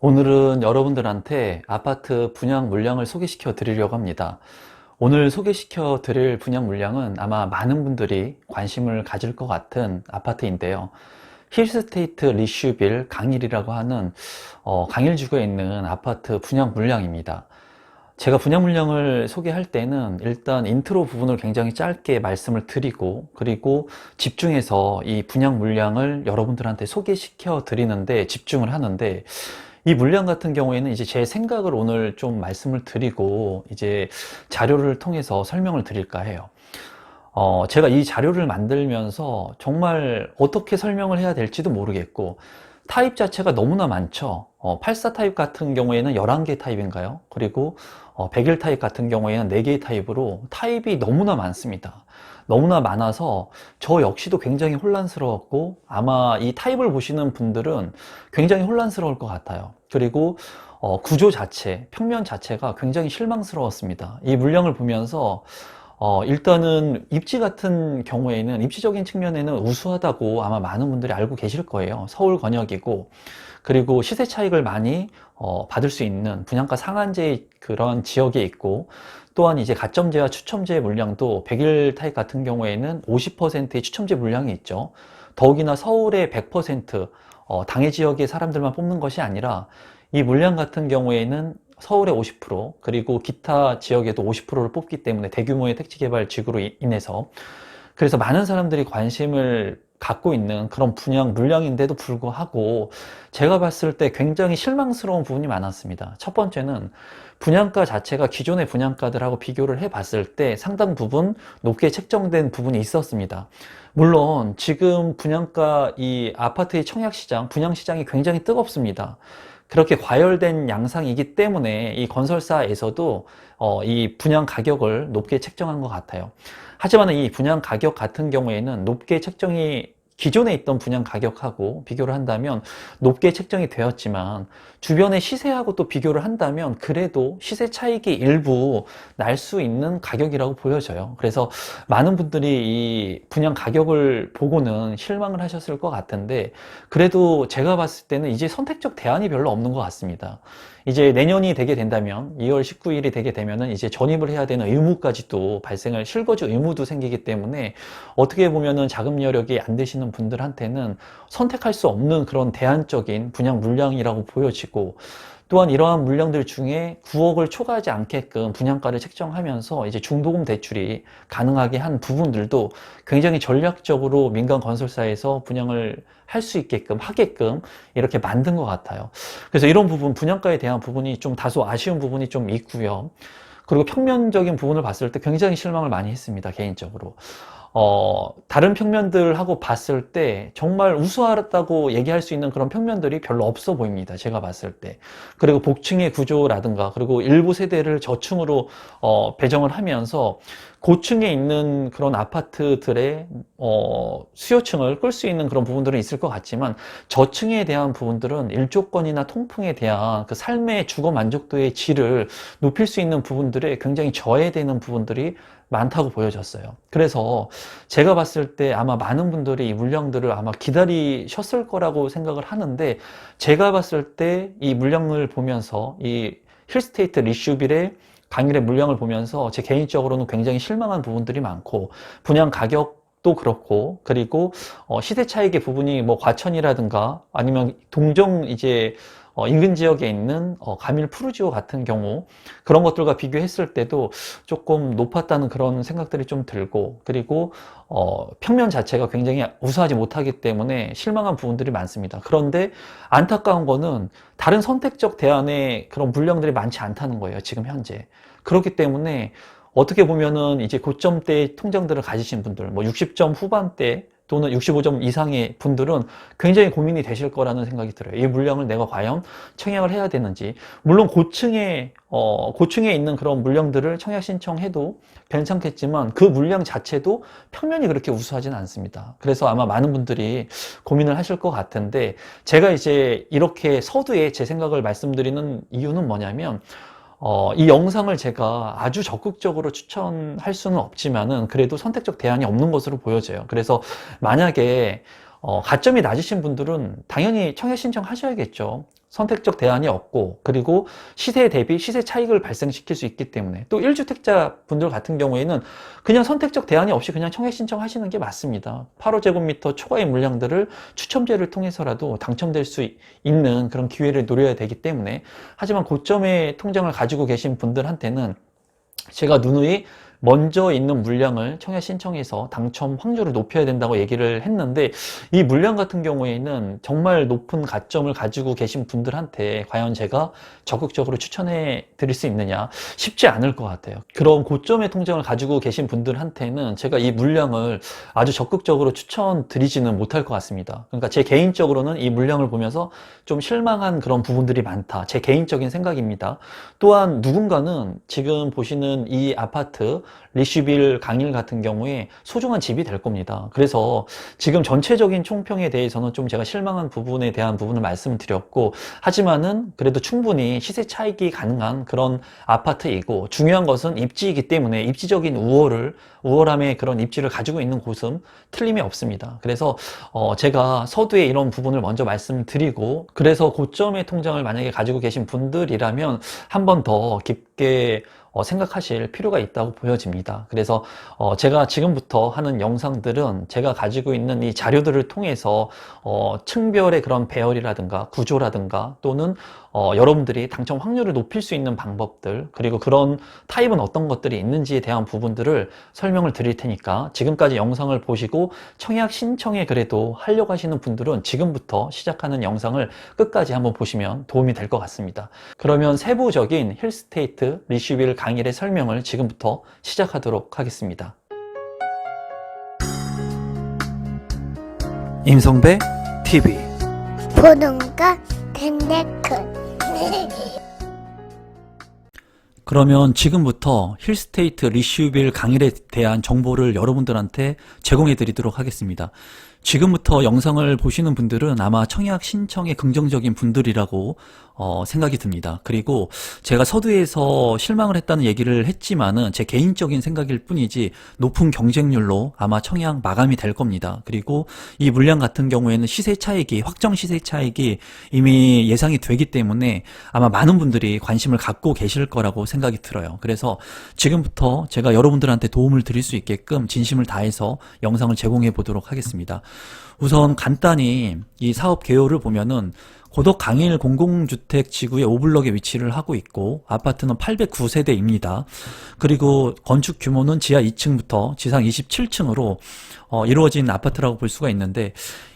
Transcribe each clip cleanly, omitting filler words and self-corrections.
오늘은 여러분들한테 아파트 분양 물량을 소개시켜 드리려고 합니다. 오늘 소개시켜 드릴 분양 물량은 아마 많은 분들이 관심을 가질 것 같은 아파트인데요. 힐스테이트 리슈빌 강일이라고 하는 강일주구에 있는 아파트 분양 물량입니다. 제가 분양 물량을 소개할 때는 일단 인트로 부분을 굉장히 짧게 말씀을 드리고, 그리고 집중해서 이 분양 물량을 여러분들한테 소개시켜 드리는데 집중을 하는데, 이 물량 같은 경우에는 이제 제 생각을 오늘 좀 말씀을 드리고 이제 자료를 통해서 설명을 드릴까 해요. 제가 이 자료를 만들면서 정말 어떻게 설명을 해야 될지도 모르겠고, 타입 자체가 너무나 많죠. 84 타입 같은 경우에는 11개 타입인가요? 그리고 101 타입 같은 경우에는 4개의 타입으로 타입이 너무나 많습니다. 너무나 많아서 저 역시도 굉장히 혼란스러웠고, 아마 이 타입을 보시는 분들은 굉장히 혼란스러울 것 같아요. 그리고 구조 자체, 평면 자체가 굉장히 실망스러웠습니다. 이 물량을 보면서 일단은 입지 같은 경우에는, 입지적인 측면에는 우수하다고 아마 많은 분들이 알고 계실 거예요. 서울 권역이고, 그리고 시세 차익을 많이 받을 수 있는 분양가 상한제 그런 지역에 있고, 또한 이제 가점제와 추첨제 물량도 101 타입 같은 경우에는 50%의 추첨제 물량이 있죠. 더욱이나 서울의 100% 당해 지역의 사람들만 뽑는 것이 아니라, 이 물량 같은 경우에는 서울의 50%, 그리고 기타 지역에도 50%를 뽑기 때문에, 대규모의 택지개발 지구로 인해서, 그래서 많은 사람들이 관심을 갖고 있는 그런 분양 물량인데도 불구하고 제가 봤을 때 굉장히 실망스러운 부분이 많았습니다. 첫 번째는 분양가 자체가 기존의 분양가들하고 비교를 해 봤을 때 상당 부분 높게 책정된 부분이 있었습니다. 물론 지금 분양가, 이 아파트의 청약시장, 분양시장이 굉장히 뜨겁습니다. 그렇게 과열된 양상이기 때문에 이 건설사에서도 이 분양 가격을 높게 책정한 것 같아요. 하지만 이 분양 가격 같은 경우에는 높게 책정이, 기존에 있던 분양 가격하고 비교를 한다면 높게 책정이 되었지만, 주변의 시세하고 또 비교를 한다면 그래도 시세 차익이 일부 날 수 있는 가격이라고 보여져요. 그래서 많은 분들이 이 분양 가격을 보고는 실망을 하셨을 것 같은데, 그래도 제가 봤을 때는 이제 선택적 대안이 별로 없는 것 같습니다. 이제 내년이 되게 된다면, 2월 19일이 되게 되면은 이제 전입을 해야 되는 의무까지도 발생을, 실거주 의무도 생기기 때문에 어떻게 보면은 자금 여력이 안 되시는 분들한테는 선택할 수 없는 그런 대안적인 분양 물량이라고 보여지고, 또한 이러한 물량들 중에 9억을 초과하지 않게끔 분양가를 책정하면서 이제 중도금 대출이 가능하게 한 부분들도 굉장히 전략적으로 민간 건설사에서 분양을 할 수 있게끔 하게끔 이렇게 만든 것 같아요. 그래서 이런 부분, 분양가에 대한 부분이 좀 다소 아쉬운 부분이 좀 있고요. 그리고 평면적인 부분을 봤을 때 굉장히 실망을 많이 했습니다, 개인적으로. 다른 평면들하고 봤을 때 정말 우수하다고 얘기할 수 있는 그런 평면들이 별로 없어 보입니다, 제가 봤을 때. 그리고 복층의 구조라든가, 그리고 일부 세대를 저층으로 배정을 하면서 고층에 있는 그런 아파트들의 수요층을 끌 수 있는 그런 부분들은 있을 것 같지만, 저층에 대한 부분들은 일조권이나 통풍에 대한 그 삶의 주거 만족도의 질을 높일 수 있는 부분들에 굉장히 저해되는 부분들이 많다고 보여졌어요. 그래서 제가 봤을 때 아마 많은 분들이 이 물량들을 아마 기다리셨을 거라고 생각을 하는데, 제가 봤을 때 이 물량을 보면서, 이 힐스테이트 리슈빌의 강일의 물량을 보면서 제 개인적으로는 굉장히 실망한 부분들이 많고, 분양 가격도 그렇고, 그리고 시세 차익의 부분이 뭐 과천이라든가 아니면 동정 이제 인근 지역에 있는 가밀 푸르지오 같은 경우, 그런 것들과 비교했을 때도 조금 높았다는 그런 생각들이 좀 들고, 그리고 평면 자체가 굉장히 우수하지 못하기 때문에 실망한 부분들이 많습니다. 그런데 안타까운 거는 다른 선택적 대안의 그런 물량들이 많지 않다는 거예요, 지금 현재. 그렇기 때문에 어떻게 보면은 이제 고점대 통장들을 가지신 분들, 뭐 60점 후반대 또는 65점 이상의 분들은 굉장히 고민이 되실 거라는 생각이 들어요. 이 물량을 내가 과연 청약을 해야 되는지. 물론 고층에 있는 그런 물량들을 청약 신청해도 괜찮겠지만, 그 물량 자체도 평면이 그렇게 우수하진 않습니다. 그래서 아마 많은 분들이 고민을 하실 것 같은데, 제가 이제 이렇게 서두에 제 생각을 말씀드리는 이유는 뭐냐면, 이 영상을 제가 아주 적극적으로 추천할 수는 없지만은 그래도 선택적 대안이 없는 것으로 보여져요. 그래서 만약에 가점이 낮으신 분들은 당연히 청약 신청하셔야겠죠. 선택적 대안이 없고, 그리고 시세 대비 시세 차익을 발생시킬 수 있기 때문에, 또 1주택자 분들 같은 경우에는 그냥 선택적 대안이 없이 그냥 청약 신청하시는 게 맞습니다. 8호제곱미터 초과의 물량들을 추첨제를 통해서라도 당첨될 수 있는 그런 기회를 노려야 되기 때문에, 하지만 고점의 통장을 가지고 계신 분들한테는 제가 누누이 먼저 있는 물량을 청약 신청해서 당첨 확률을 높여야 된다고 얘기를 했는데, 이 물량 같은 경우에는 정말 높은 가점을 가지고 계신 분들한테 과연 제가 적극적으로 추천해 드릴 수 있느냐, 쉽지 않을 것 같아요. 그런 고점의 통장을 가지고 계신 분들한테는 제가 이 물량을 아주 적극적으로 추천드리지는 못할 것 같습니다. 그러니까 제 개인적으로는 이 물량을 보면서 좀 실망한 그런 부분들이 많다, 제 개인적인 생각입니다. 또한 누군가는 지금 보시는 이 아파트 리슈빌 강일 같은 경우에 소중한 집이 될 겁니다. 그래서 지금 전체적인 총평에 대해서는 좀 제가 실망한 부분에 대한 부분을 말씀드렸고, 하지만은 그래도 충분히 시세 차익이 가능한 그런 아파트이고, 중요한 것은 입지이기 때문에 입지적인 우월함의 그런 입지를 가지고 있는 곳은 틀림이 없습니다. 그래서 제가 서두에 이런 부분을 먼저 말씀드리고, 그래서 고점의 통장을 만약에 가지고 계신 분들이라면 한 번 더 깊게 생각하실 필요가 있다고 보여집니다. 그래서 제가 지금부터 하는 영상들은 제가 가지고 있는 이 자료들을 통해서 층별의 그런 배열이라든가 구조라든가, 또는 여러분들이 당첨 확률을 높일 수 있는 방법들, 그리고 그런 타입은 어떤 것들이 있는지에 대한 부분들을 설명을 드릴 테니까, 지금까지 영상을 보시고 청약 신청에 그래도 하려고 하시는 분들은 지금부터 시작하는 영상을 끝까지 한번 보시면 도움이 될 것 같습니다. 그러면 세부적인 힐스테이트 리슈빌 강일의 설명을 지금부터 시작하도록 하겠습니다. 임성배 TV 보동과 댓글. 그러면 지금부터 힐스테이트 리슈빌 강일에 대한 정보를 여러분들한테 제공해 드리도록 하겠습니다. 지금부터 영상을 보시는 분들은 아마 청약 신청에 긍정적인 분들이라고 생각이 듭니다. 그리고 제가 서두에서 실망을 했다는 얘기를 했지만은 제 개인적인 생각일 뿐이지 높은 경쟁률로 아마 청약 마감이 될 겁니다. 그리고 이 물량 같은 경우에는 시세 차익이, 확정 시세 차익이 이미 예상이 되기 때문에 아마 많은 분들이 관심을 갖고 계실 거라고 생각이 들어요. 그래서 지금부터 제가 여러분들한테 도움을 드릴 수 있게끔 진심을 다해서 영상을 제공해 보도록 하겠습니다. 우선 간단히 이 사업 개요를 보면은 고덕 강일 공공주택 지구의 5블럭에 위치를 하고 있고, 아파트는 809세대입니다. 그리고 건축 규모는 지하 2층부터 지상 27층으로 이루어진 아파트라고 볼 수가 있는데,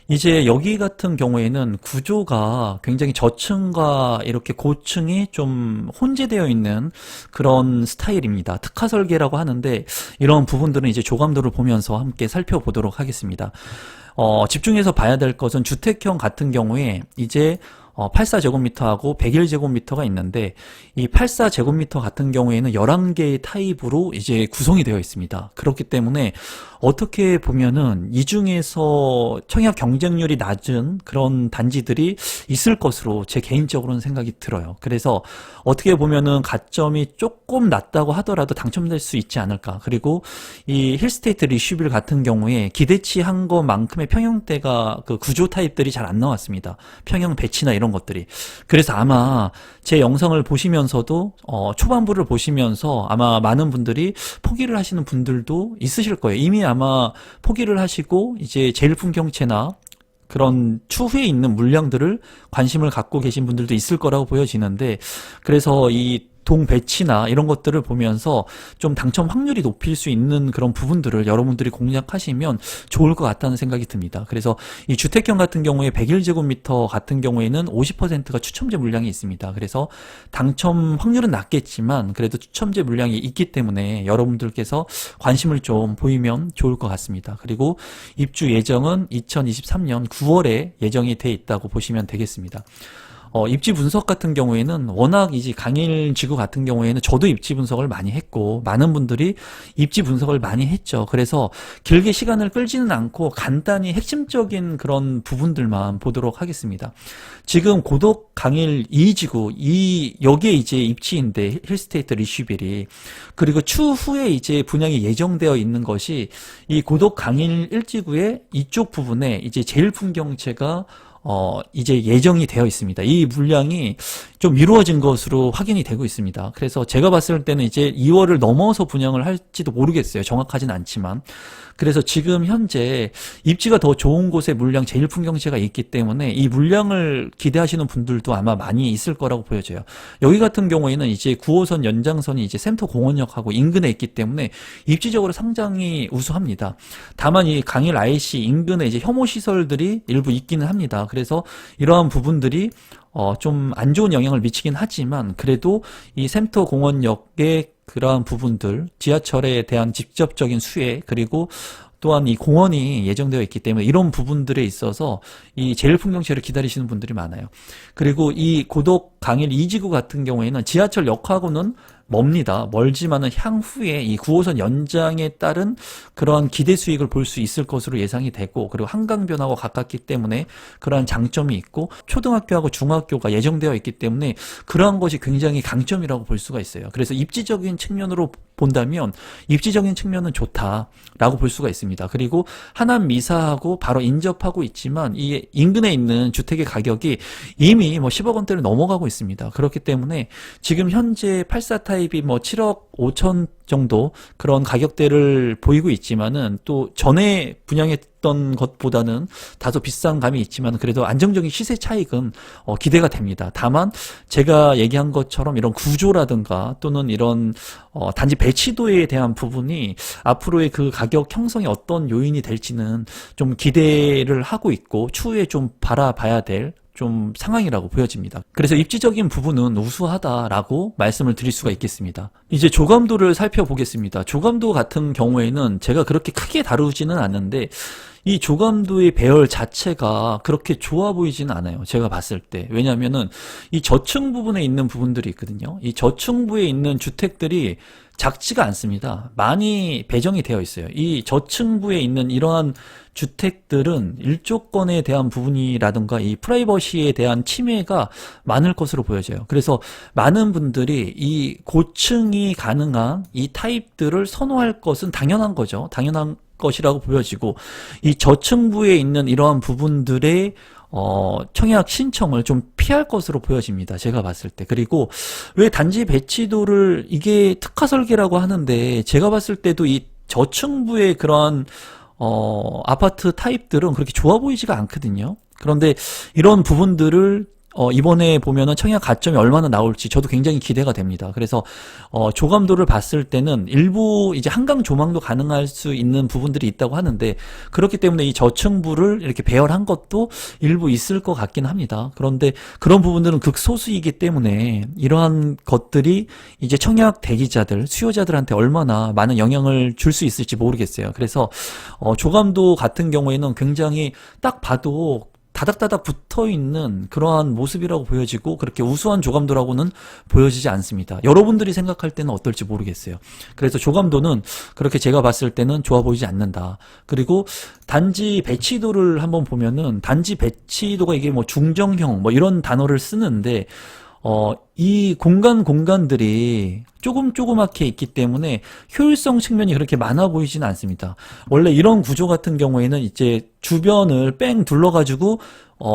이제 여기 같은 경우에는 구조가 굉장히 저층과 이렇게 고층이 좀 혼재되어 있는 그런 스타일입니다. 특화 설계라고 하는데, 이런 부분들은 이제 조감도를 보면서 함께 살펴보도록 하겠습니다. 집중해서 봐야 될 것은 주택형 같은 경우에 이제 84제곱미터하고 101제곱미터가 있는데, 이 84제곱미터 같은 경우에는 11개의 타입으로 이제 구성이 되어 있습니다. 그렇기 때문에 어떻게 보면은 이 중에서 청약 경쟁률이 낮은 그런 단지들이 있을 것으로 제 개인적으로는 생각이 들어요. 그래서 어떻게 보면은 가점이 조금 낮다고 하더라도 당첨될 수 있지 않을까. 그리고 이 힐스테이트 리슈빌 같은 경우에 기대치 한 것만큼의 평형대가, 그 구조 타입들이 잘 안 나왔습니다. 평형 배치나 이런 것들이. 그래서 아마 제 영상을 보시면서도 초반부를 보시면서 아마 많은 분들이 포기를 하시는 분들도 있으실 거예요. 이미 아마 포기를 하시고 이제 제일풍경채나 그런 추후에 있는 물량들을 관심을 갖고 계신 분들도 있을 거라고 보여지는데, 그래서 이 동 배치나 이런 것들을 보면서 좀 당첨 확률이 높일 수 있는 그런 부분들을 여러분들이 공략하시면 좋을 것 같다는 생각이 듭니다. 그래서 이 주택형 같은 경우에 101제곱미터 같은 경우에는 50%가 추첨제 물량이 있습니다. 그래서 당첨 확률은 낮겠지만 그래도 추첨제 물량이 있기 때문에 여러분들께서 관심을 좀 보이면 좋을 것 같습니다. 그리고 입주 예정은 2023년 9월에 예정이 돼 있다고 보시면 되겠습니다. 입지 분석 같은 경우에는 워낙 이제 강일 지구 같은 경우에는 저도 입지 분석을 많이 했고 많은 분들이 입지 분석을 많이 했죠. 그래서 길게 시간을 끌지는 않고 간단히 핵심적인 그런 부분들만 보도록 하겠습니다. 지금 고덕 강일 2지구 여기에 이제 입지인데 힐스테이트 리슈빌이, 그리고 추후에 이제 분양이 예정되어 있는 것이 이 고덕 강일 1지구의 이쪽 부분에 이제 제일풍경채가 이제 예정이 되어 있습니다. 이 물량이 좀 이루어진 것으로 확인이 되고 있습니다. 그래서 제가 봤을 때는 이제 2월을 넘어서 분양을 할지도 모르겠어요. 정확하진 않지만. 그래서 지금 현재 입지가 더 좋은 곳에 물량 제1풍경채가 있기 때문에 이 물량을 기대하시는 분들도 아마 많이 있을 거라고 보여져요. 여기 같은 경우에는 이제 9호선 연장선이 이제 센터 공원역하고 인근에 있기 때문에 입지적으로 상당히 우수합니다. 다만 이 강일 IC 인근에 이제 혐오 시설들이 일부 있기는 합니다. 그래서 이러한 부분들이 좀 안 좋은 영향을 미치긴 하지만 그래도 이 센터 공원역의 그러한 부분들, 지하철에 대한 직접적인 수혜, 그리고 또한 이 공원이 예정되어 있기 때문에 이런 부분들에 있어서 이 제1풍경채를 기다리시는 분들이 많아요. 그리고 이 고덕 강일 2지구 같은 경우에는 지하철역하고는 멉니다. 멀지만은 향후에 이 9호선 연장에 따른 그러한 기대 수익을 볼 수 있을 것으로 예상이 되고, 그리고 한강변하고 가깝기 때문에 그러한 장점이 있고, 초등학교하고 중학교가 예정되어 있기 때문에 그러한 것이 굉장히 강점이라고 볼 수가 있어요. 그래서 입지적인 측면으로 본다면 입지적인 측면은 좋다라고 볼 수가 있습니다. 그리고 하남 미사하고 바로 인접하고 있지만 이 인근에 있는 주택의 가격이 이미 뭐 10억 원대를 넘어가고 있습니다. 그렇기 때문에 지금 현재 84 타입이 뭐 7억 5천 정도 그런 가격대를 보이고 있지만은 또 전에 분양했던 것보다는 다소 비싼 감이 있지만 그래도 안정적인 시세 차익은 기대가 됩니다. 다만 제가 얘기한 것처럼 이런 구조라든가 또는 이런 단지 배치도에 대한 부분이 앞으로의 그 가격 형성이 어떤 요인이 될지는 좀 기대를 하고 있고 추후에 좀 바라봐야 될 좀 상황이라고 보여집니다. 그래서 입지적인 부분은 우수하다라고 말씀을 드릴 수가 있겠습니다. 이제 조감도를 살펴보겠습니다. 조감도 같은 경우에는 제가 그렇게 크게 다루지는 않는데 이 조감도의 배열 자체가 그렇게 좋아 보이지는 않아요. 제가 봤을 때. 왜냐면은 이 저층 부분에 있는 부분들이 있거든요. 이 저층부에 있는 주택들이 작지가 않습니다. 많이 배정이 되어 있어요. 이 저층부에 있는 이러한 주택들은 일조권에 대한 부분이라든가 이 프라이버시에 대한 침해가 많을 것으로 보여져요. 그래서 많은 분들이 이 고층이 가능한 이 타입들을 선호할 것은 당연한 거죠. 당연한 것이라고 보여지고 이 저층부에 있는 이러한 부분들의 청약 신청을 좀 피할 것으로 보여집니다. 제가 봤을 때. 그리고 왜 단지 배치도를 이게 특화 설계라고 하는데 제가 봤을 때도 이 저층부의 그러한 아파트 타입들은 그렇게 좋아 보이지가 않거든요. 그런데 이런 부분들을 이번에 보면은 청약 가점이 얼마나 나올지 저도 굉장히 기대가 됩니다. 그래서 조감도를 봤을 때는 일부 이제 한강 조망도 가능할 수 있는 부분들이 있다고 하는데 그렇기 때문에 이 저층부를 이렇게 배열한 것도 일부 있을 것 같긴 합니다. 그런데 그런 부분들은 극소수이기 때문에 이러한 것들이 이제 청약 대기자들, 수요자들한테 얼마나 많은 영향을 줄 수 있을지 모르겠어요. 그래서 조감도 같은 경우에는 굉장히 딱 봐도 다닥다닥 붙어있는 그러한 모습이라고 보여지고 그렇게 우수한 조감도라고는 보여지지 않습니다. 여러분들이 생각할 때는 어떨지 모르겠어요. 그래서 조감도는 그렇게 제가 봤을 때는 좋아 보이지 않는다. 그리고 단지 배치도를 한번 보면은 단지 배치도가 이게 뭐 중정형 뭐 이런 단어를 쓰는데 이 공간들이 조그맣게 있기 때문에 효율성 측면이 그렇게 많아 보이지는 않습니다. 원래 이런 구조 같은 경우에는 이제 주변을 뺑 둘러가지고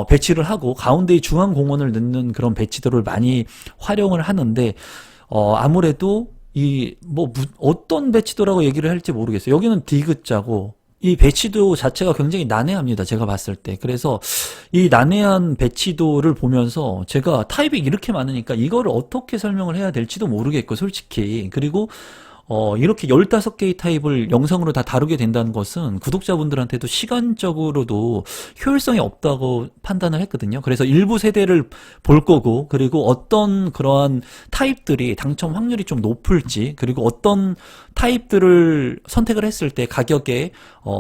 배치를 하고 가운데에 중앙공원을 넣는 그런 배치도를 많이 활용을 하는데 아무래도 어떤 배치도라고 얘기를 할지 모르겠어요. 여기는 디귿자고 이 배치도 자체가 굉장히 난해합니다. 제가 봤을 때. 그래서 이 난해한 배치도를 보면서 제가 타입이 이렇게 많으니까 이거를 어떻게 설명을 해야 될지도 모르겠고 솔직히. 그리고 이렇게 15개의 타입을 영상으로 다 다루게 된다는 것은 구독자분들한테도 시간적으로도 효율성이 없다고 판단을 했거든요. 그래서 일부 세대를 볼 거고, 그리고 어떤 그러한 타입들이 당첨 확률이 좀 높을지, 그리고 어떤 타입들을 선택을 했을 때 가격에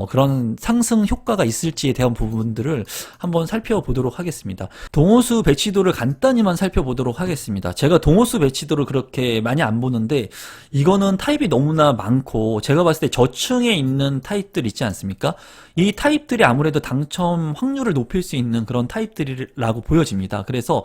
그런 상승 효과가 있을지에 대한 부분들을 한번 살펴보도록 하겠습니다. 동호수 배치도를 간단히만 살펴보도록 하겠습니다. 제가 동호수 배치도를 그렇게 많이 안 보는데 이거는 타입이 너무나 많고 제가 봤을 때 저층에 있는 타입들 있지 않습니까? 이 타입들이 아무래도 당첨 확률을 높일 수 있는 그런 타입들이라고 보여집니다. 그래서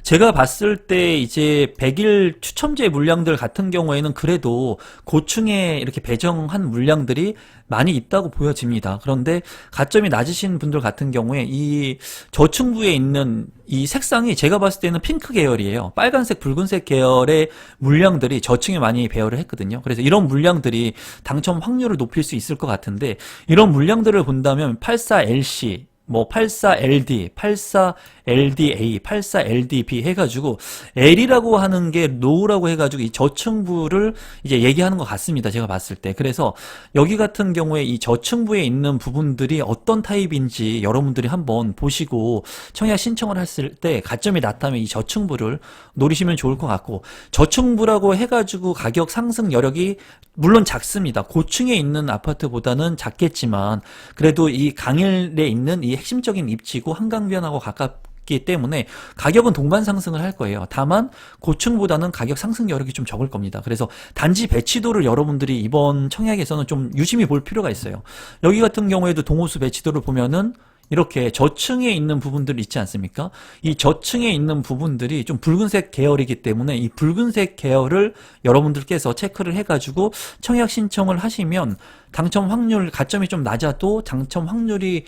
제가 봤을 때 이제 100일 추첨제 물량들 같은 경우에는 그래도 고층에 이렇게 배정한 물량들이 많이 있다고 보여집니다. 그런데 가점이 낮으신 분들 같은 경우에 이 저층부에 있는 이 색상이 제가 봤을 때는 핑크 계열이에요. 빨간색, 붉은색 계열의 물량들이 저층에 많이 배열을 했거든요. 그래서 이런 물량들이 당첨 확률을 높일 수 있을 것 같은데, 이런 물량들을 본다면 84LC, 뭐 84LD, 84LDA, 84LDB 해가지고 L이라고 하는 게 low라고 해가지고 이 저층부를 이제 얘기하는 것 같습니다. 제가 봤을 때. 그래서 여기 같은 경우에 이 저층부에 있는 부분들이 어떤 타입인지 여러분들이 한번 보시고 청약 신청을 했을 때 가점이 낮다면 이 저층부를 노리시면 좋을 것 같고, 저층부라고 해가지고 가격 상승 여력이 물론 작습니다. 고층에 있는 아파트보다는 작겠지만 그래도 이 강일에 있는 이 핵심적인 입지고 한강변하고 가깝기 때문에 가격은 동반 상승을 할 거예요. 다만 고층보다는 가격 상승 여력이 좀 적을 겁니다. 그래서 단지 배치도를 여러분들이 이번 청약에서는 좀 유심히 볼 필요가 있어요. 여기 같은 경우에도 동호수 배치도를 보면은 이렇게 저층에 있는 부분들 있지 않습니까? 이 저층에 있는 부분들이 좀 붉은색 계열이기 때문에 이 붉은색 계열을 여러분들께서 체크를 해가지고 청약 신청을 하시면 당첨 확률, 가점이 좀 낮아도 당첨 확률이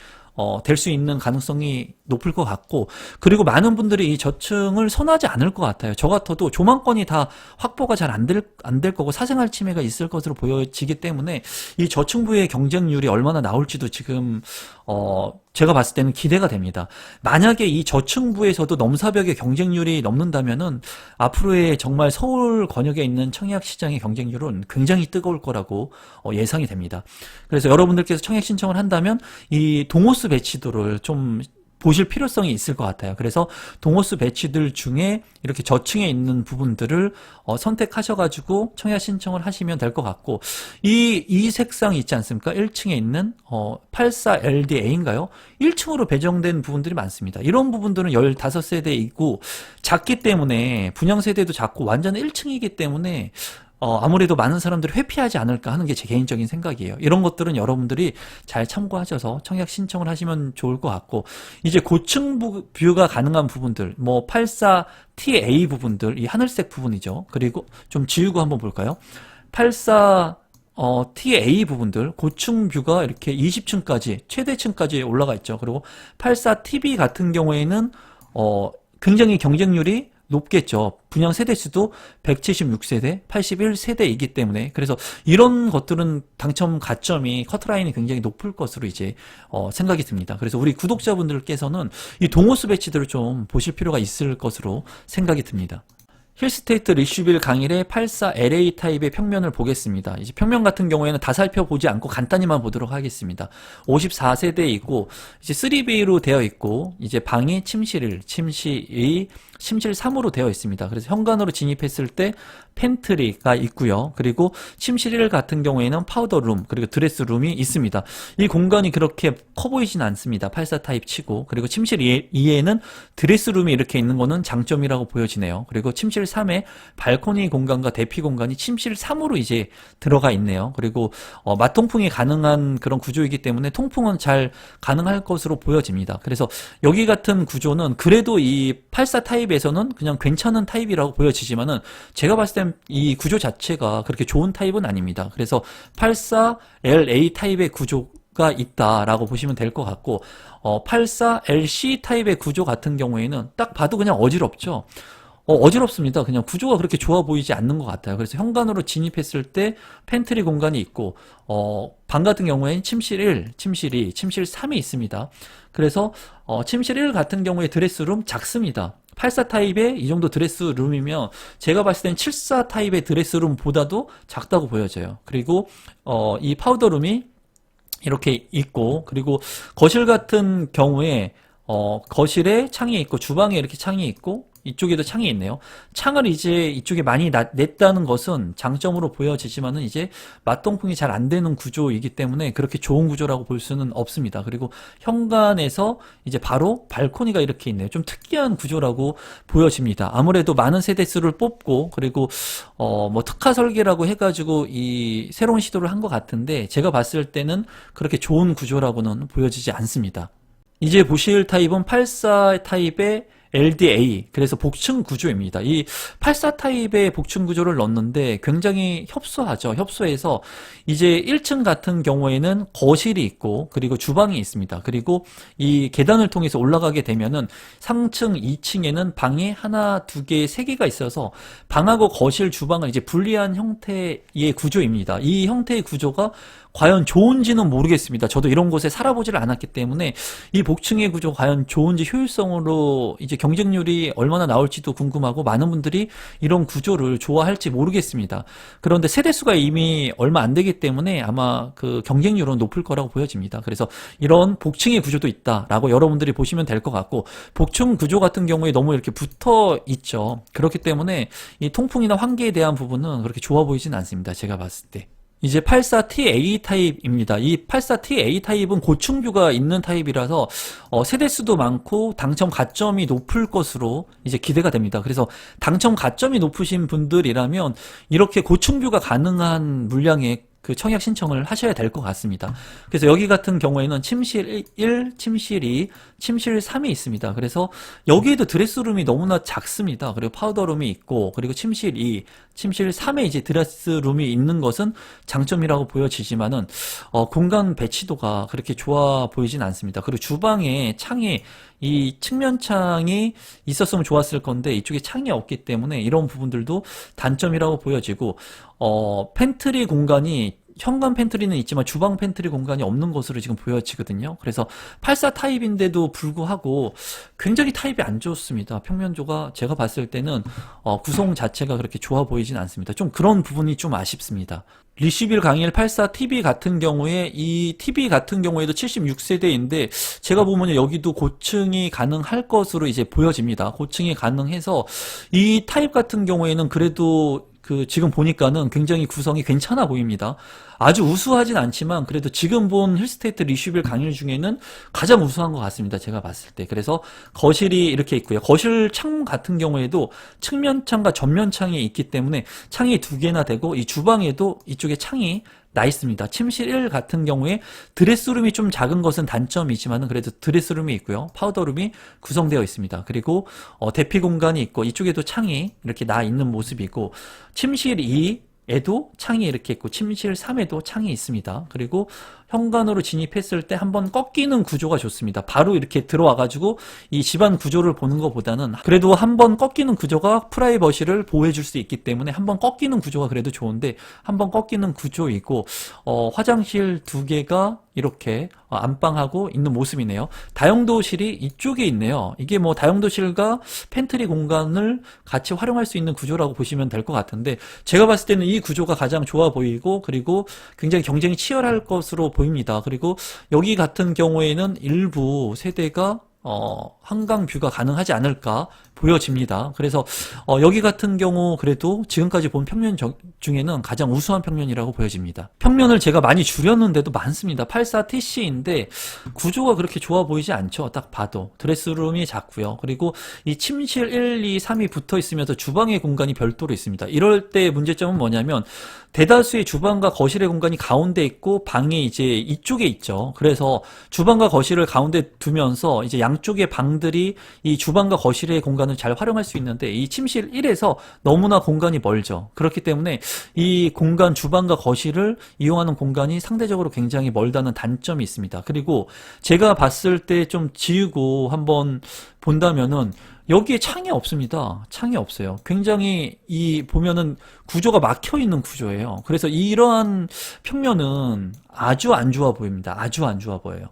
될 수 있는 가능성이 높을 것 같고, 그리고 많은 분들이 이 저층을 선호하지 않을 것 같아요. 저 같아도 조망권이 다 확보가 잘 안 될 거고 사생활 침해가 있을 것으로 보여지기 때문에 이 저층부의 경쟁률이 얼마나 나올지도 지금 제가 봤을 때는 기대가 됩니다. 만약에 이 저층부에서도 넘사벽의 경쟁률이 넘는다면은 앞으로의 정말 서울 권역에 있는 청약 시장의 경쟁률은 굉장히 뜨거울 거라고 예상이 됩니다. 그래서 여러분들께서 청약 신청을 한다면 이 동호수 배치도를 좀 보실 필요성이 있을 것 같아요. 그래서 동호수 배치들 중에 이렇게 저층에 있는 부분들을 선택하셔가지고 청약 신청을 하시면 될 것 같고, 이 색상이 있지 않습니까? 1층에 있는 84LDA인가요? 1층으로 배정된 부분들이 많습니다. 이런 부분들은 15세대에 있고 작기 때문에 분양 세대도 작고 완전 1층이기 때문에 아무래도 많은 사람들이 회피하지 않을까 하는 게 제 개인적인 생각이에요. 이런 것들은 여러분들이 잘 참고하셔서 청약 신청을 하시면 좋을 것 같고, 이제 고층 뷰가 가능한 부분들, 뭐 84TA 부분들, 이 하늘색 부분이죠. 그리고 좀 지우고 한번 볼까요? 84 TA 부분들, 고층 뷰가 이렇게 20층까지, 최대층까지 올라가 있죠. 그리고 84TB 같은 경우에는 굉장히 경쟁률이 높겠죠. 분양 세대수도 176세대, 81세대이기 때문에. 그래서 이런 것들은 당첨 가점이, 커트라인이 굉장히 높을 것으로 이제 생각이 듭니다. 그래서 우리 구독자분들께서는 이 동호수 배치들을 좀 보실 필요가 있을 것으로 생각이 듭니다. 힐스테이트 리슈빌 강일의 84LA 타입의 평면을 보겠습니다. 이제 평면 같은 경우에는 다 살펴보지 않고 간단히만 보도록 하겠습니다. 54세대이고 이제 3B로 되어 있고, 이제 방이 침실 1, 침실 2, 침실 3으로 되어 있습니다. 그래서 현관으로 진입했을 때 팬트리가 있고요. 그리고 침실 1 같은 경우에는 파우더룸, 그리고 드레스룸이 있습니다. 이 공간이 그렇게 커 보이진 않습니다. 84 타입 치고. 그리고 침실 2에는 드레스룸이 이렇게 있는 거는 장점이라고 보여지네요. 그리고 침실 3에 발코니 공간과 대피 공간이 침실 3으로 이제 들어가 있네요. 그리고 맞통풍이 가능한 그런 구조이기 때문에 통풍은 잘 가능할 것으로 보여집니다. 그래서 여기 같은 구조는 그래도 이 84 타입에서는 그냥 괜찮은 타입이라고 보여지지만은, 제가 봤을 땐 이 구조 자체가 그렇게 좋은 타입은 아닙니다. 그래서 84LA 타입의 구조가 있다라고 보시면 될 것 같고, 84LC 타입의 구조 같은 경우에는 딱 봐도 그냥 어지럽죠. 어지럽습니다. 그냥 구조가 그렇게 좋아 보이지 않는 것 같아요. 그래서 현관으로 진입했을 때 팬트리 공간이 있고, 방 같은 경우에는 침실 1, 침실 2, 침실 3이 있습니다. 그래서 침실 1 같은 경우에 드레스룸 작습니다. 84 타입의 이 정도 드레스룸이면 제가 봤을 땐 74 타입의 드레스룸보다도 작다고 보여져요. 그리고 이 파우더룸이 이렇게 있고, 그리고 거실 같은 경우에 거실에 창이 있고 주방에 이렇게 창이 있고 이쪽에도 창이 있네요. 창을 이제 이쪽에 많이 냈다는 것은 장점으로 보여지지만은 이제 맞동풍이 잘 안 되는 구조이기 때문에 그렇게 좋은 구조라고 볼 수는 없습니다. 그리고 현관에서 이제 바로 발코니가 이렇게 있네요. 좀 특이한 구조라고 보여집니다. 아무래도 많은 세대수를 뽑고, 그리고 뭐 특화 설계라고 해가지고 이 새로운 시도를 한 것 같은데, 제가 봤을 때는 그렇게 좋은 구조라고는 보여지지 않습니다. 이제 보실 타입은 84 타입의 LDA, 그래서 복층 구조입니다. 이 84 타입의 복층 구조를 넣었는데 굉장히 협소하죠. 협소해서 이제 1층 같은 경우에는 거실이 있고 그리고 주방이 있습니다. 그리고 이 계단을 통해서 올라가게 되면은 상층 2층에는 방이 하나, 두 개, 세 개가 있어서 방하고 거실, 주방을 이제 분리한 형태의 구조입니다. 이 형태의 구조가 과연 좋은지는 모르겠습니다. 저도 이런 곳에 살아보지를 않았기 때문에 이 복층의 구조 과연 좋은지, 효율성으로 이제 경쟁률이 얼마나 나올지도 궁금하고, 많은 분들이 이런 구조를 좋아할지 모르겠습니다. 그런데 세대수가 이미 얼마 안 되기 때문에 아마 그 경쟁률은 높을 거라고 보여집니다. 그래서 이런 복층의 구조도 있다라고 여러분들이 보시면 될 것 같고, 복층 구조 같은 경우에 너무 이렇게 붙어 있죠. 그렇기 때문에 이 통풍이나 환기에 대한 부분은 그렇게 좋아 보이진 않습니다. 제가 봤을 때. 이제 84TA 타입입니다. 이 84TA 타입은 고층뷰가 있는 타입이라서 세대수도 많고 당첨 가점이 높을 것으로 이제 기대가 됩니다. 그래서 당첨 가점이 높으신 분들이라면 이렇게 고층뷰가 가능한 물량의 그 청약 신청을 하셔야 될 것 같습니다. 그래서 여기 같은 경우에는 침실 1, 침실 2, 침실 3이 있습니다. 그래서 여기에도 드레스룸이 너무나 작습니다. 그리고 파우더룸이 있고, 그리고 침실 2, 침실 3에 이제 드레스룸이 있는 것은 장점이라고 보여지지만은 공간 배치도가 그렇게 좋아 보이진 않습니다. 그리고 주방에 창이, 이 측면창이 있었으면 좋았을 건데 이쪽에 창이 없기 때문에 이런 부분들도 단점이라고 보여지고, 팬트리 공간이, 현관 팬트리는 있지만 주방 팬트리 공간이 없는 것으로 지금 보여지거든요. 그래서 84 타입인데도 불구하고 굉장히 타입이 안 좋습니다. 평면조가 제가 봤을 때는 구성 자체가 그렇게 좋아 보이진 않습니다. 좀 그런 부분이 좀 아쉽습니다. 리시빌 강일 84 TV 같은 경우에, 이 TV 같은 경우에도 76세대인데 제가 보면 여기도 고층이 가능할 것으로 이제 보여집니다. 고층이 가능해서 이 타입 같은 경우에는 그래도 그 지금 보니까는 굉장히 구성이 괜찮아 보입니다. 아주 우수하진 않지만 그래도 지금 본 힐스테이트 리슈빌 강일 중에는 가장 우수한 것 같습니다. 제가 봤을 때. 그래서 거실이 이렇게 있고요. 거실 창 같은 경우에도 측면창과 전면창이 있기 때문에 창이 두 개나 되고, 이 주방에도 이쪽에 창이 나 있습니다. 침실 1 같은 경우에 드레스룸이 좀 작은 것은 단점이지만 그래도 드레스룸이 있고요. 파우더룸이 구성되어 있습니다. 그리고 대피 공간이 있고, 이쪽에도 창이 이렇게 나 있는 모습이 있고, 침실 2에도 창이 이렇게 있고, 침실 3에도 창이 있습니다. 그리고 현관으로 진입했을 때 한번 꺾이는 구조가 좋습니다. 바로 이렇게 들어와가지고 이 집안 구조를 보는 것보다는 그래도 한번 꺾이는 구조가 프라이버시를 보호해줄 수 있기 때문에 한번 꺾이는 구조가 그래도 좋은데, 한번 꺾이는 구조이고, 화장실 두 개가 이렇게 안방하고 있는 모습이네요. 다용도실이 이쪽에 있네요. 이게 뭐 다용도실과 팬트리 공간을 같이 활용할 수 있는 구조라고 보시면 될 것 같은데, 제가 봤을 때는 이 구조가 가장 좋아 보이고, 그리고 굉장히 경쟁이 치열할 것으로 보입니다. 그리고 여기 같은 경우에는 일부 세대가 한강 뷰가 가능하지 않을까 보여집니다. 그래서 여기 같은 경우 그래도 지금까지 본 평면 중에는 가장 우수한 평면이라고 보여집니다. 평면을 제가 많이 줄였는데도 많습니다. 84TC인데 구조가 그렇게 좋아 보이지 않죠. 딱 봐도 드레스룸이 작고요. 그리고 이 침실 1, 2, 3이 붙어 있으면서 주방의 공간이 별도로 있습니다. 이럴 때 문제점은 뭐냐면, 대다수의 주방과 거실의 공간이 가운데 있고 방이 이제 이쪽에 있죠. 그래서 주방과 거실을 가운데 두면서 이제 양쪽의 방들이 이 주방과 거실의 공간을 잘 활용할 수 있는데, 이 침실 1에서 너무나 공간이 멀죠. 그렇기 때문에 이 공간, 주방과 거실을 이용하는 공간이 상대적으로 굉장히 멀다는 단점이 있습니다. 그리고 제가 봤을 때 좀 지우고 한번 본다면은 여기에 창이 없습니다. 창이 없어요. 굉장히 이 보면은 구조가 막혀 있는 구조예요. 그래서 이러한 평면은 아주 안 좋아 보입니다. 아주 안 좋아 보여요.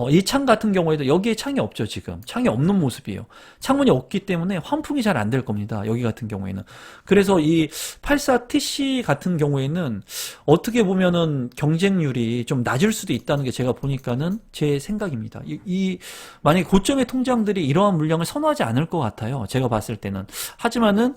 이 창 같은 경우에도 여기에 창이 없죠. 지금 창이 없는 모습이에요. 창문이 없기 때문에 환풍이 잘 안 될 겁니다. 여기 같은 경우에는. 그래서 이 84TC 같은 경우에는 어떻게 보면은 경쟁률이 좀 낮을 수도 있다는 게 제가 보니까는 제 생각입니다. 만약에 고점의 통장들이 이러한 물량을 선호하지 않을 것 같아요. 제가 봤을 때는. 하지만은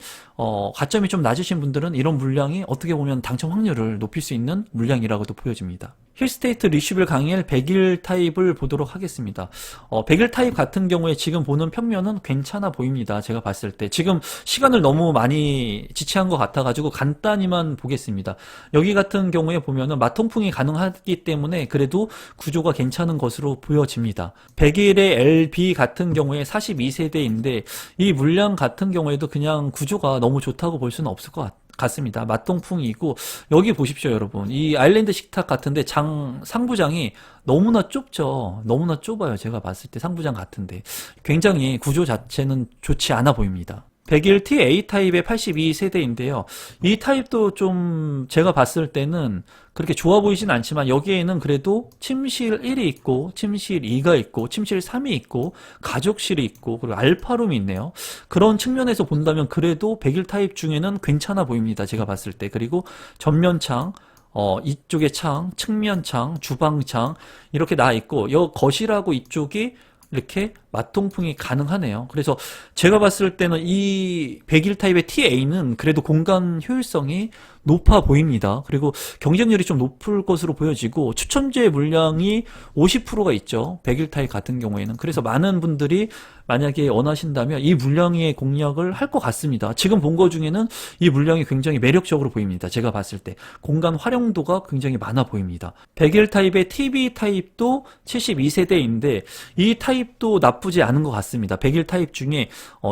가점이 좀 낮으신 분들은 이런 물량이 어떻게 보면 당첨 확률을 높일 수 있는 물량이라고도 보여집니다. 힐스테이트 리슈빌 강일 100일 타입을 보도록 하겠습니다. 100일 타입 같은 경우에 지금 보는 평면은 괜찮아 보입니다. 제가 봤을 때. 지금 시간을 너무 많이 지체한 것 같아가지고 간단히만 보겠습니다. 여기 같은 경우에 보면은 마통풍이 가능하기 때문에 그래도 구조가 괜찮은 것으로 보여집니다. 100일의 LB 같은 경우에 42세대인데 이 물량 같은 경우에도 그냥 구조가 너무 좋다고 볼 수는 없을 것 같습니다. 맞동풍이고 여기 보십시오 여러분. 이 아일랜드 식탁 같은데 상부장이 너무나 좁죠. 너무나 좁아요. 제가 봤을 때 상부장 같은데 굉장히 구조 자체는 좋지 않아 보입니다. 101 TA 타입의 82세대인데요. 이 타입도 좀 제가 봤을 때는 그렇게 좋아 보이진 않지만 여기에는 그래도 침실 1이 있고 침실 2가 있고 침실 3이 있고 가족실이 있고 그리고 알파룸이 있네요. 그런 측면에서 본다면 그래도 101 타입 중에는 괜찮아 보입니다. 제가 봤을 때. 그리고 전면창 이쪽에 창, 측면창, 주방창 이렇게 나와 있고 여 거실하고 이쪽이 이렇게 맞통풍이 가능하네요. 그래서 제가 봤을 때는 이 101 타입의 TA는 그래도 공간 효율성이 높아 보입니다. 그리고 경쟁률이 좀 높을 것으로 보여지고 추천제 물량이 50%가 있죠. 101 타입 같은 경우에는. 그래서 많은 분들이 만약에 원하신다면 이 물량의 공략을 할 것 같습니다. 지금 본 거 중에는 이 물량이 굉장히 매력적으로 보입니다. 제가 봤을 때. 공간 활용도가 굉장히 많아 보입니다. 101 타입의 TB 타입도 72세대인데 이 타입도 나쁘지 않은 것 같습니다. 101 타입 중에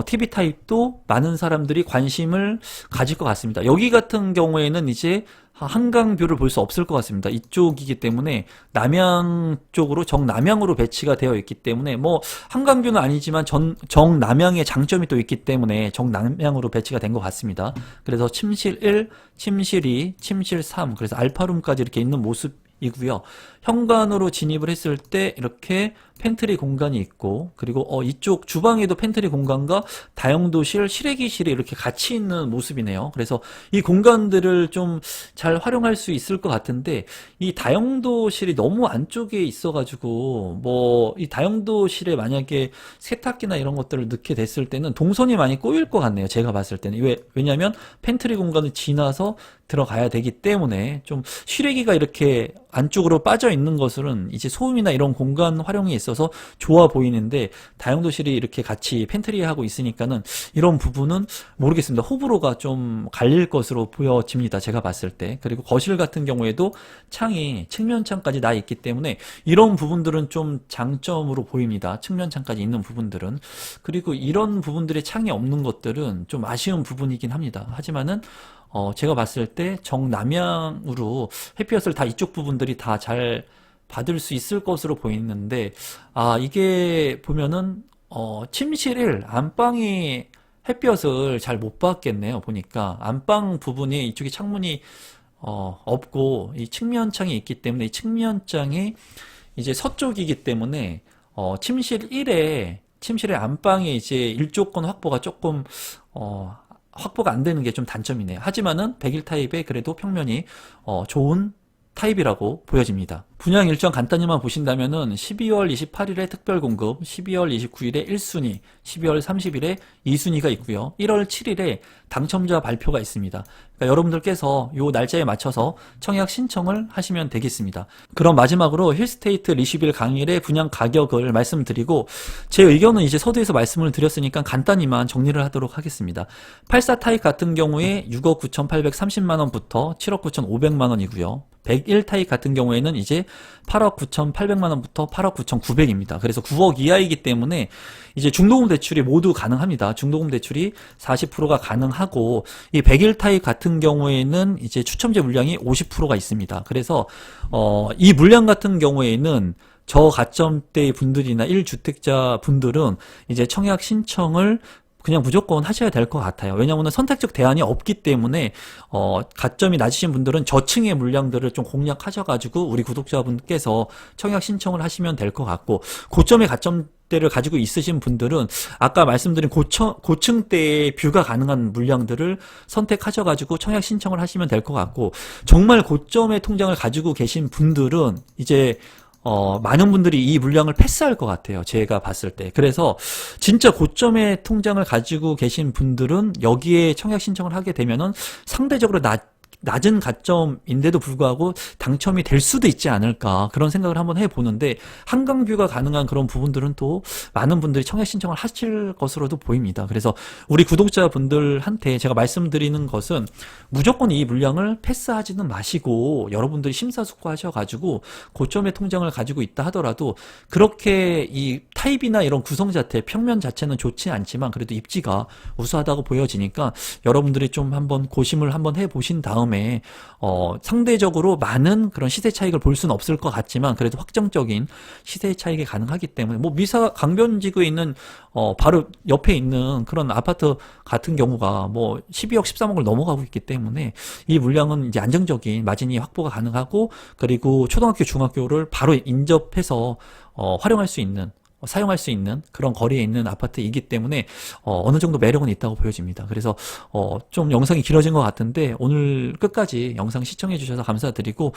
TB 타입도 많은 사람들이 관심을 가질 것 같습니다. 여기 같은 경우에는 이제 한강뷰를 볼 수 없을 것 같습니다. 이쪽이기 때문에 남양 쪽으로 정남향으로 배치가 되어 있기 때문에 뭐 한강뷰는 아니지만 정남향의 장점이 또 있기 때문에 정남향으로 배치가 된 것 같습니다. 그래서 침실 1, 침실 2, 침실 3 그래서 알파룸까지 이렇게 있는 모습이고요. 현관으로 진입을 했을 때 이렇게 팬트리 공간이 있고 그리고 이쪽 주방에도 팬트리 공간과 다용도실, 실외기실이 이렇게 같이 있는 모습이네요. 그래서 이 공간들을 좀 잘 활용할 수 있을 것 같은데 이 다용도실이 너무 안쪽에 있어가지고 뭐 이 다용도실에 만약에 세탁기나 이런 것들을 넣게 됐을 때는 동선이 많이 꼬일 것 같네요. 제가 봤을 때는. 왜냐면 팬트리 공간을 지나서 들어가야 되기 때문에 좀 실외기가 이렇게 안쪽으로 빠져 있는 것은 이제 소음이나 이런 공간 활용에 있어서 좋아 보이는데 다용도실이 이렇게 같이 팬트리하고 있으니까는 이런 부분은 모르겠습니다. 호불호가 좀 갈릴 것으로 보여집니다. 제가 봤을 때. 그리고 거실 같은 경우에도 창이 측면창까지 나 있기 때문에 이런 부분들은 좀 장점으로 보입니다. 측면창까지 있는 부분들은. 그리고 이런 부분들의 창이 없는 것들은 좀 아쉬운 부분이긴 합니다. 하지만은 제가 봤을 때 정남향으로 햇볕을 다 이쪽 부분들이 다 잘 받을 수 있을 것으로 보이는데 이게 보면은 침실 1 안방이 햇볕을 잘 못 받겠네요. 보니까 안방 부분이 이쪽에 창문이 없고 이 측면창이 있기 때문에 이 측면창이 이제 서쪽이기 때문에 침실 1에 침실의 안방에 이제 일조권 확보가 조금 확보가 안 되는 게 좀 단점이네요. 하지만은 101 타입의 그래도 평면이 좋은 타입이라고 보여집니다. 분양 일정 간단히만 보신다면은 12월 28일에 특별 공급, 12월 29일에 1순위, 12월 30일에 2순위가 있고요. 1월 7일에 당첨자 발표가 있습니다. 그러니까 여러분들께서 요 날짜에 맞춰서 청약 신청을 하시면 되겠습니다. 그럼 마지막으로 힐스테이트 리슈빌 강일의 분양 가격을 말씀드리고 제 의견은 이제 서두에서 말씀을 드렸으니까 간단히만 정리를 하도록 하겠습니다. 84 타입 같은 경우에 6억 9,830만원부터 7억 9,500만원이고요. 101 타입 같은 경우에는 이제 8억 9,800만원부터 8억 9,900입니다. 그래서 9억 이하이기 때문에 이제 중도금 대출이 모두 가능합니다. 중도금 대출이 40%가 가능하고 이 101 타입 같은 경우에는 이제 추첨제 물량이 50%가 있습니다. 그래서 이 물량 같은 경우에는 저가점대 분들이나 1주택자 분들은 이제 청약 신청을 그냥 무조건 하셔야 될 것 같아요. 왜냐하면 선택적 대안이 없기 때문에 가점이 낮으신 분들은 저층의 물량들을 좀 공략하셔가지고 우리 구독자분께서 청약 신청을 하시면 될 것 같고 고점의 가점대를 가지고 있으신 분들은 아까 말씀드린 고층대의 뷰가 가능한 물량들을 선택하셔가지고 청약 신청을 하시면 될 것 같고 정말 고점의 통장을 가지고 계신 분들은 이제 많은 분들이 이 물량을 패스할 것 같아요. 제가 봤을 때. 그래서 진짜 고점의 통장을 가지고 계신 분들은 여기에 청약 신청을 하게 되면은 상대적으로 낮게 낮은 가점인데도 불구하고 당첨이 될 수도 있지 않을까 그런 생각을 한번 해보는데 한강뷰가 가능한 그런 부분들은 또 많은 분들이 청약 신청을 하실 것으로도 보입니다. 그래서 우리 구독자분들한테 제가 말씀드리는 것은 무조건 이 물량을 패스하지는 마시고 여러분들이 심사숙고하셔가지고 고점의 통장을 가지고 있다 하더라도 그렇게 이 타입이나 이런 구성 자체, 평면 자체는 좋지 않지만 그래도 입지가 우수하다고 보여지니까 여러분들이 좀 한번 고심을 한번 해보신 다음에 상대적으로 많은 그런 시세 차익을 볼 수는 없을 것 같지만 그래도 확정적인 시세 차익이 가능하기 때문에 뭐 미사 강변지구에 있는 바로 옆에 있는 그런 아파트 같은 경우가 뭐 12억, 13억을 넘어가고 있기 때문에 이 물량은 이제 안정적인 마진이 확보가 가능하고 그리고 초등학교, 중학교를 바로 인접해서 활용할 수 있는 사용할 수 있는 그런 거리에 있는 아파트이기 때문에 어느 정도 매력은 있다고 보여집니다. 그래서 좀 영상이 길어진 것 같은데 오늘 끝까지 영상 시청해 주셔서 감사드리고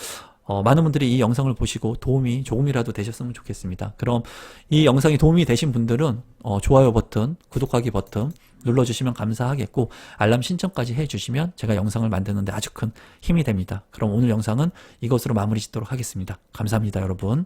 많은 분들이 이 영상을 보시고 도움이 조금이라도 되셨으면 좋겠습니다. 그럼 이 영상이 도움이 되신 분들은 좋아요 버튼, 구독하기 버튼 눌러주시면 감사하겠고 알람 신청까지 해주시면 제가 영상을 만드는데 아주 큰 힘이 됩니다. 그럼 오늘 영상은 이것으로 마무리 짓도록 하겠습니다. 감사합니다, 여러분.